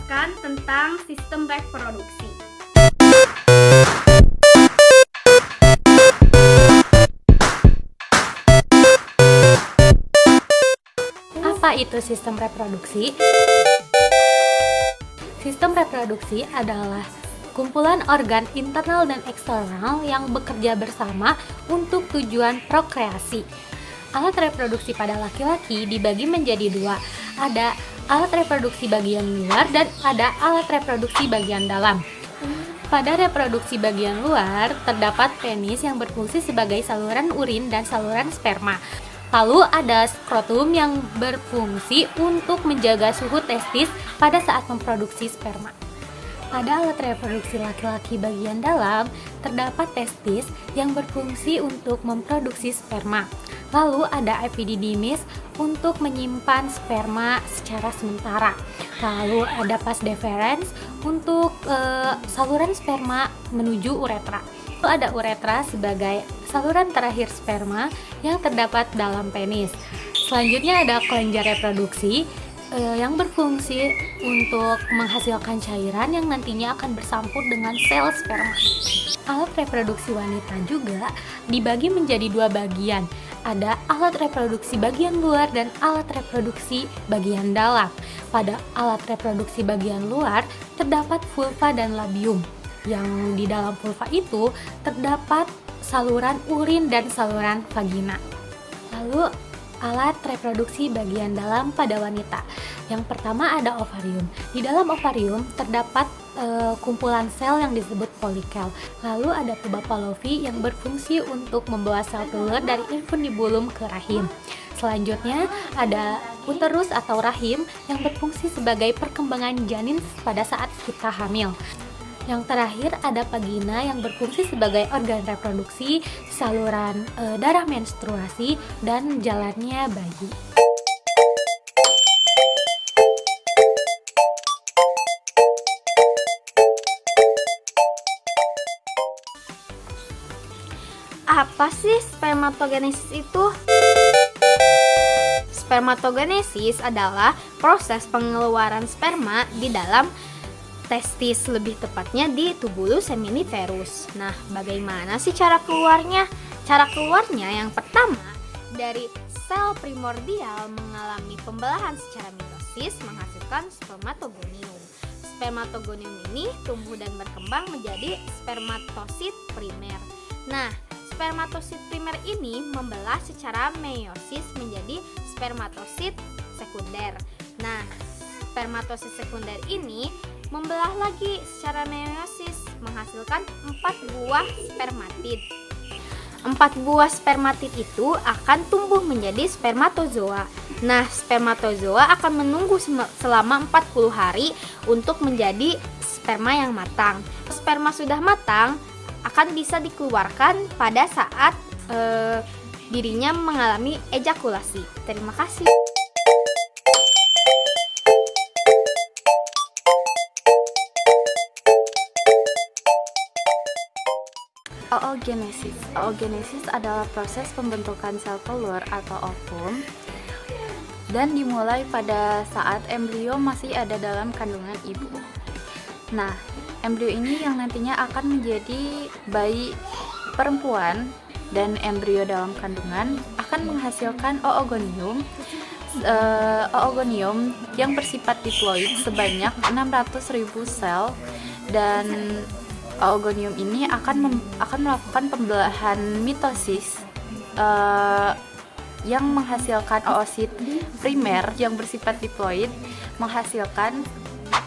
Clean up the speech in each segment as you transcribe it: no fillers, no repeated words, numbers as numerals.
menjelaskan tentang sistem reproduksi. Apa itu sistem reproduksi? Sistem reproduksi adalah kumpulan organ internal dan eksternal yang bekerja bersama untuk tujuan prokreasi. Alat reproduksi pada laki-laki dibagi menjadi dua. Ada alat reproduksi bagian luar dan ada alat reproduksi bagian dalam. Pada reproduksi bagian luar, terdapat penis yang berfungsi sebagai saluran urin dan saluran sperma. Lalu ada skrotum yang berfungsi untuk menjaga suhu testis pada saat memproduksi sperma. Pada alat reproduksi laki-laki bagian dalam, terdapat testis yang berfungsi untuk memproduksi sperma. Lalu ada epididymis untuk menyimpan sperma secara sementara. Lalu ada vas deferens untuk saluran sperma menuju uretra. Lalu ada uretra sebagai saluran terakhir sperma yang terdapat dalam penis. Selanjutnya ada kelenjar reproduksi yang berfungsi untuk menghasilkan cairan yang nantinya akan bersampur dengan sel sperma. Alat reproduksi wanita juga dibagi menjadi dua bagian. Ada alat reproduksi bagian luar dan alat reproduksi bagian dalam. Pada alat reproduksi bagian luar terdapat vulva dan labium. Yang di dalam vulva itu terdapat saluran urin dan saluran vagina. Lalu alat reproduksi bagian dalam pada wanita. Yang pertama ada ovarium. Di dalam ovarium terdapat kumpulan sel yang disebut folikel. Lalu ada tuba Fallopi yang berfungsi untuk membawa sel telur dari infundibulum ke rahim. Selanjutnya ada uterus atau rahim yang berfungsi sebagai perkembangan janin pada saat kita hamil. Yang terakhir ada vagina yang berfungsi sebagai organ reproduksi, saluran darah menstruasi, dan jalannya bayi. Apa sih spermatogenesis itu? Spermatogenesis adalah proses pengeluaran sperma di dalam testis, lebih tepatnya di tubulus seminiferus. Nah, bagaimana sih cara keluarnya? Cara keluarnya yang pertama, dari sel primordial mengalami pembelahan secara mitosis menghasilkan spermatogonium. Spermatogonium ini tumbuh dan berkembang menjadi spermatosit primer. Nah, spermatosit primer ini membelah secara meiosis menjadi spermatosit sekunder. Nah, spermatosit sekunder ini membelah lagi secara meiosis menghasilkan 4 buah spermatid. 4 buah spermatid itu akan tumbuh menjadi spermatozoa. Nah, spermatozoa akan menunggu selama 40 hari untuk menjadi sperma yang matang. Sperma sudah matang akan bisa dikeluarkan pada saat dirinya mengalami ejakulasi. Terima kasih. Oogenesis. Oogenesis adalah proses pembentukan sel telur atau ovum dan dimulai pada saat embrio masih ada dalam kandungan ibu. Nah, embrio ini yang nantinya akan menjadi bayi perempuan dan embrio dalam kandungan akan menghasilkan oogonium. Oogonium yang bersifat diploid sebanyak 600.000 sel, dan oogonium ini akan melakukan pembelahan mitosis yang menghasilkan oosit primer yang bersifat diploid menghasilkan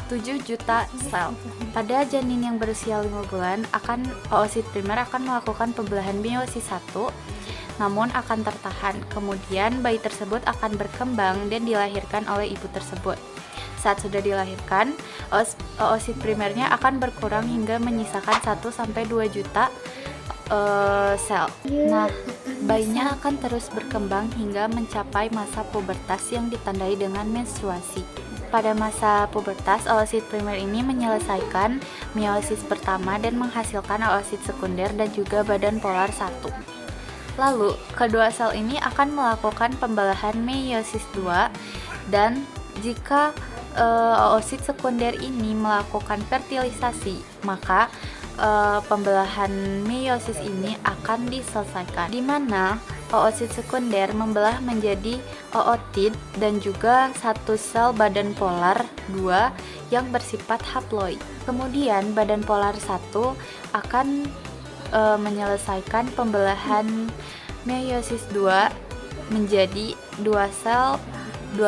7 juta sel. Pada janin yang berusia 5 bulan, oosit primer akan melakukan pembelahan meiosis 1, namun akan tertahan. Kemudian bayi tersebut akan berkembang dan dilahirkan oleh ibu tersebut. Saat sudah dilahirkan, oosit primernya akan berkurang hingga menyisakan 1-2 juta sel. Nah, bayinya akan terus berkembang hingga mencapai masa pubertas yang ditandai dengan menstruasi. Pada masa pubertas, oosit primer ini menyelesaikan meiosis pertama dan menghasilkan oosit sekunder dan juga badan polar 1. Lalu, kedua sel ini akan melakukan pembelahan meiosis 2, dan jika oosit sekunder ini melakukan fertilisasi, maka pembelahan meiosis ini akan diselesaikan, di mana oosit sekunder membelah menjadi ootit dan juga satu sel badan polar 2 yang bersifat haploid. Kemudian badan polar 1 akan menyelesaikan pembelahan meiosis 2 menjadi dua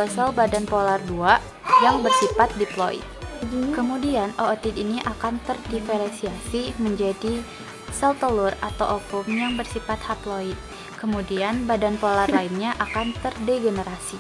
sel badan polar 2 yang bersifat diploid. Kemudian ootit ini akan terdiferensiasi menjadi sel telur atau ovum yang bersifat haploid. Kemudian badan polar lainnya akan terdegenerasi.